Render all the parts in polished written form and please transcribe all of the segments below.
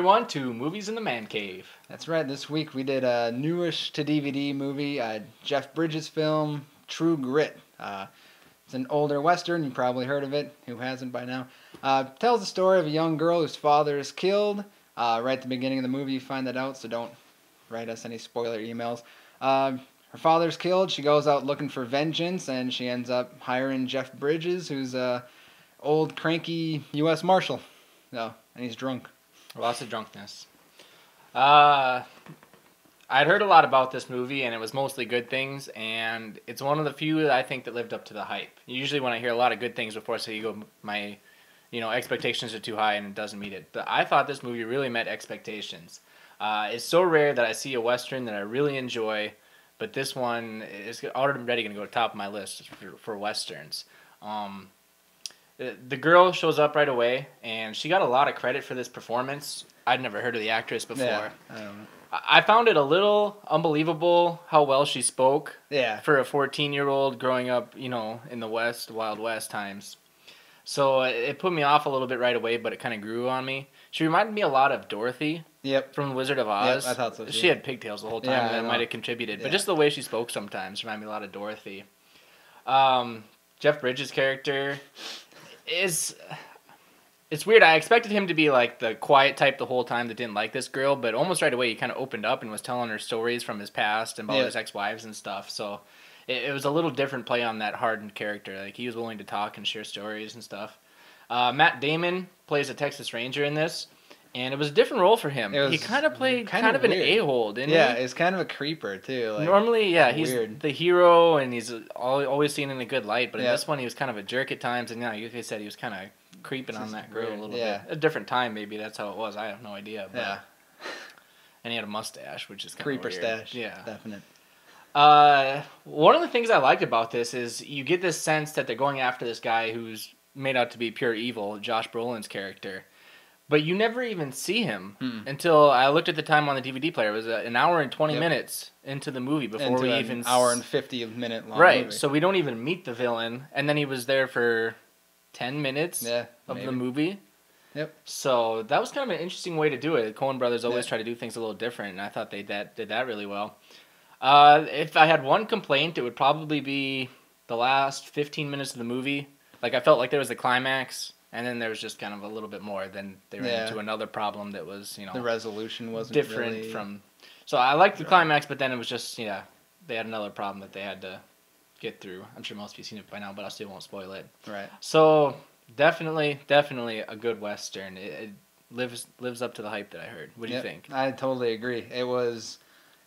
everyone, to Movies in the Mancave. That's right. This week we did a newish to DVD movie, Jeff Bridges film, True Grit. It's an older Western. You probably heard of it. Who hasn't by now? Tells the story of a young girl whose father is killed. Right at the beginning of the movie you find that out, so don't write us any spoiler emails. Her father's killed. She goes out looking for vengeance, and she ends up hiring Jeff Bridges, who's a old cranky U.S. Marshal. No, and he's drunk. Lots of drunkenness. I'd heard a lot about this movie, and it was mostly good things, and it's one of the few that I think that lived up to the hype. Usually when I hear a lot of good things before, so you go, my expectations are too high and it doesn't meet it. But I thought this movie really met expectations. It's so rare that I see a Western that I really enjoy, but this one is already going to go to the top of my list for Westerns. The girl shows up right away, and she got a lot of credit for this performance. I'd never heard of the actress before. Yeah, I don't know. I found it a little unbelievable how well she spoke. Yeah. For a 14-year-old growing up, in the West, Wild West times. So it put me off a little bit right away, but it kind of grew on me. She reminded me a lot of Dorothy. Yep. From The Wizard of Oz. Yep, I thought so too. She had pigtails the whole time, and that might have contributed. Yeah. But just the way she spoke sometimes reminded me a lot of Dorothy. Jeff Bridges' character is... It's weird. I expected him to be like the quiet type the whole time that didn't like this girl, but almost right away he kind of opened up and was telling her stories from his past and about his ex-wives and stuff. So it was a little different play on that hardened character. Like, he was willing to talk and share stories and stuff. Matt Damon plays a Texas Ranger in this, and it was a different role for him. He kind of played kind of an a-hole, didn't he? Yeah, he's kind of a creeper too. Like, normally, he's the hero and he's always seen in a good light, but in this one he was kind of a jerk at times, and like I said, he was kind of creeping on that girl a little bit. A different time, maybe that's how it was. I have no idea. But, and he had a mustache, which is kind creeper of weird. Stash. Yeah, definite. One of the things I liked about this is you get this sense that they're going after this guy who's made out to be pure evil, Josh Brolin's character, but you never even see him until I looked at the time on the DVD player. It was an hour and 20 minutes into the movie before we even an hour and 50-minute long movie. So we don't even meet the villain, and then he was there for 10 minutes of the movie. Yep. So that was kind of an interesting way to do it. The Coen brothers always try to do things a little different, and I thought they did that really well. If I had one complaint, it would probably be the last 15 minutes of the movie. Like, I felt like there was a climax, and then there was just kind of a little bit more. Then they ran into another problem that was, the resolution wasn't different really... from... So I liked the climax, but then it was just, they had another problem that they had to get through. I'm sure most of you have seen it by now, but I still won't spoil it. Right. So definitely a good Western. It lives up to the hype that I heard. What do you think? I totally agree. It was,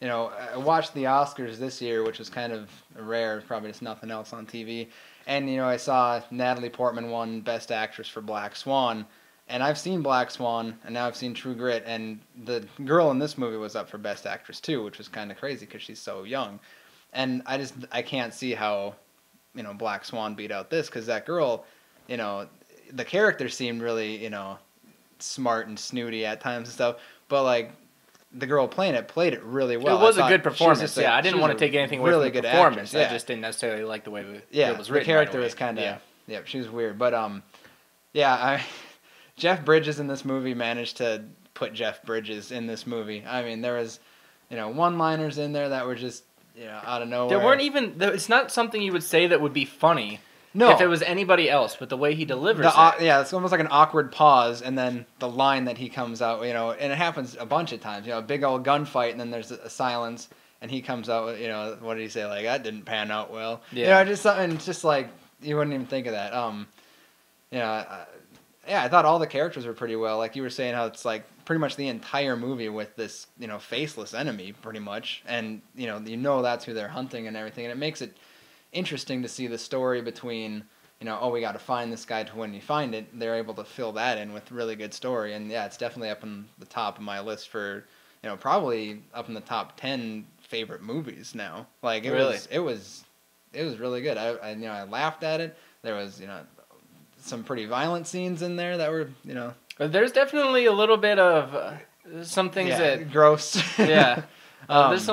I watched the Oscars this year, which was kind of rare, probably just nothing else on TV. And, I saw Natalie Portman won Best Actress for Black Swan. And I've seen Black Swan, and now I've seen True Grit. And the girl in this movie was up for Best Actress too, which was kind of crazy because she's so young. And I can't see how, Black Swan beat out this, because that girl, the character seemed really, smart and snooty at times and stuff, but like the girl played it really well. It was a good performance. I didn't want to take anything away from the performance. Actress, I just didn't necessarily like the way it was written. The character was kind of she was weird, but Jeff Bridges in this movie managed to put Jeff Bridges in this movie. I mean, there was one-liners in there that were just out of nowhere. There weren't even... It's not something you would say that would be funny if it was anybody else, but the way he delivers it. Yeah, it's almost like an awkward pause, and then the line that he comes out, and it happens a bunch of times. A big old gunfight, and then there's a silence, and he comes out with, what did he say? Like, that didn't pan out well. Yeah. Just something, just like, you wouldn't even think of that. I thought all the characters were pretty well. Like you were saying, how it's like pretty much the entire movie with this, faceless enemy, pretty much. And, that's who they're hunting and everything. And it makes it interesting to see the story between, we got to find this guy to when you find it. They're able to fill that in with really good story. And, it's definitely up in the top of my list for, probably up in the top 10 favorite movies now. Like, it was really good. I laughed at it. There was, some pretty violent scenes in there that were, There's definitely a little bit of some things that gross. There's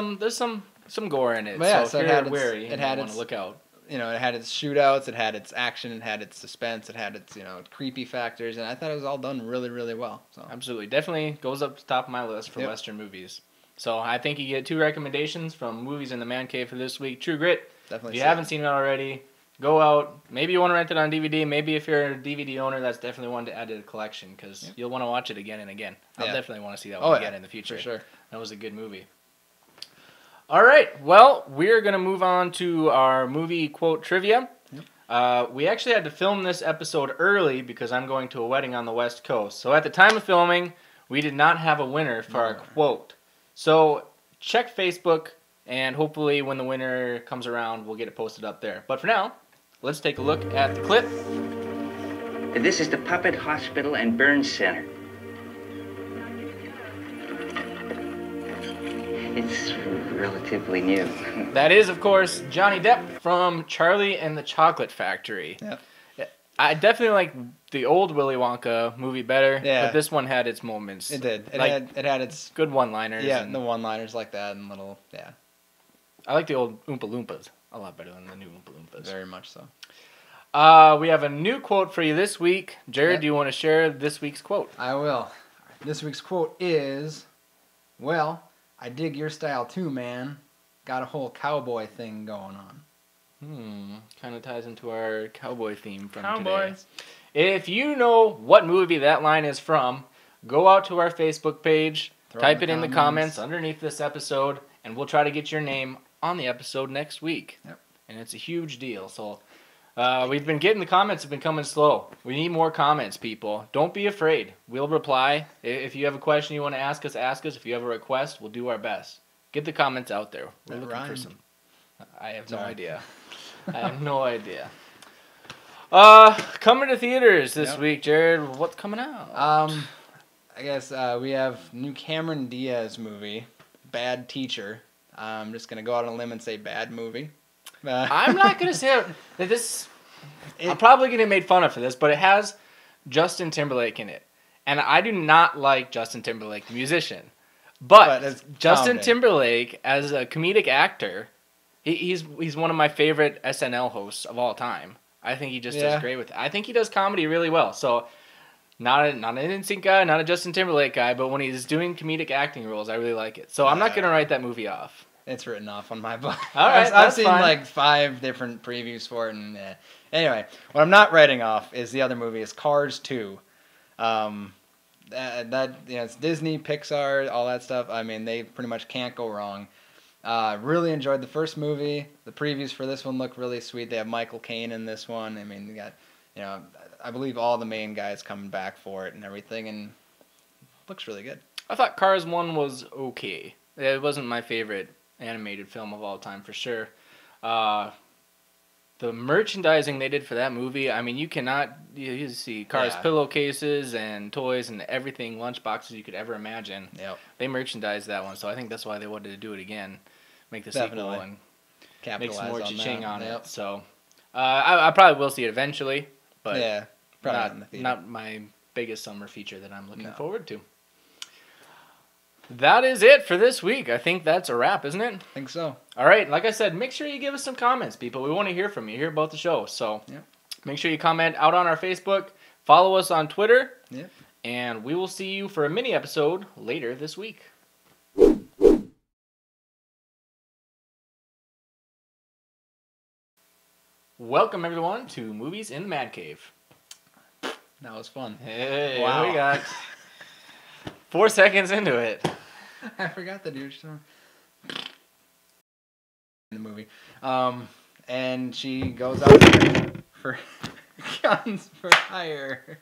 some gore in it. But so if you're wary, you want to look out. it had its shootouts, it had its action, it had its suspense, it had its creepy factors, and I thought it was all done really, really well. So absolutely, definitely goes up to the top of my list for Western movies. So I think you get 2 recommendations from movies in the Man Cave for this week. True Grit. Definitely. If you haven't seen it already, go out. Maybe you want to rent it on DVD. Maybe if you're a DVD owner, that's definitely one to add to the collection because you'll want to watch it again and again. I'll definitely want to see that one again in the future. For sure. That was a good movie. All right. Well, we're going to move on to our movie quote trivia. Yep. We actually had to film this episode early because I'm going to a wedding on the West Coast. So at the time of filming, we did not have a winner for our quote. So check Facebook, and hopefully when the winner comes around, we'll get it posted up there. But for now, let's take a look at the clip. This is the Puppet Hospital and Burn Center. It's relatively new. That is, of course, Johnny Depp from Charlie and the Chocolate Factory. Yep. I definitely like the old Willy Wonka movie better, but this one had its moments. It did. It had its good one-liners. Yeah, and the one-liners like that and little, I like the old Oompa Loompas a lot better than the new Oompa Loompas. Very much so. We have a new quote for you this week. Jared, do you want to share this week's quote? I will. This week's quote is, well, I dig your style too, man. Got a whole cowboy thing going on. Kind of ties into our cowboy theme from today. If you know what movie that line is from, go out to our Facebook page, type it in the comments underneath this episode, and we'll try to get your name on the episode next week. Yep. And it's a huge deal. So we've been getting the comments have been coming slow. We need more comments, people. Don't be afraid. We'll reply. If you have a question you want to ask us, ask us. If you have a request, we'll do our best. Get the comments out there. We're looking for some. I have no idea. I have no idea. Coming to theaters this week, Jared. What's coming out? I guess we have new Cameron Diaz movie, Bad Teacher. I'm just gonna go out on a limb and say bad movie. I'm not gonna say that this. I'm probably gonna get made fun of for this, but it has Justin Timberlake in it, and I do not like Justin Timberlake, the musician. But Justin Timberlake as a comedic actor. He's one of my favorite SNL hosts of all time. I think he just does great with it. I think he does comedy really well. So, not an NSYNC guy, not a Justin Timberlake guy, but when he's doing comedic acting roles, I really like it. So, I'm not going to write that movie off. It's written off on my book. All right, I've seen like 5 different previews for it. And anyway, what I'm not writing off is the other movie is Cars 2. It's Disney, Pixar, all that stuff. I mean, they pretty much can't go wrong. Really enjoyed the first movie. The previews for this one look really sweet. They have Michael Caine in this one. I mean, they got, I believe all the main guys coming back for it and everything, and it looks really good. I thought Cars 1 was okay. It wasn't my favorite animated film of all time for sure. The merchandising they did for that movie, I mean, you see Cars pillowcases and toys and everything, lunchboxes you could ever imagine. Yep. They merchandised that one, so I think that's why they wanted to do it again, make the sequel and make some more cha-ching on it. So I probably will see it eventually, but not my biggest summer feature that I'm looking forward to. That is it for this week. I think that's a wrap, isn't it? I think so. All right. Like I said, make sure you give us some comments, people. We want to hear from you, hear about the show. So make sure you comment out on our Facebook, follow us on Twitter, and we will see you for a mini episode later this week. Welcome, everyone, to Movies in the Man Cave. That was fun. Hey, wow. We got 4 seconds into it. I forgot that dude in the movie. And she goes out for guns for hire.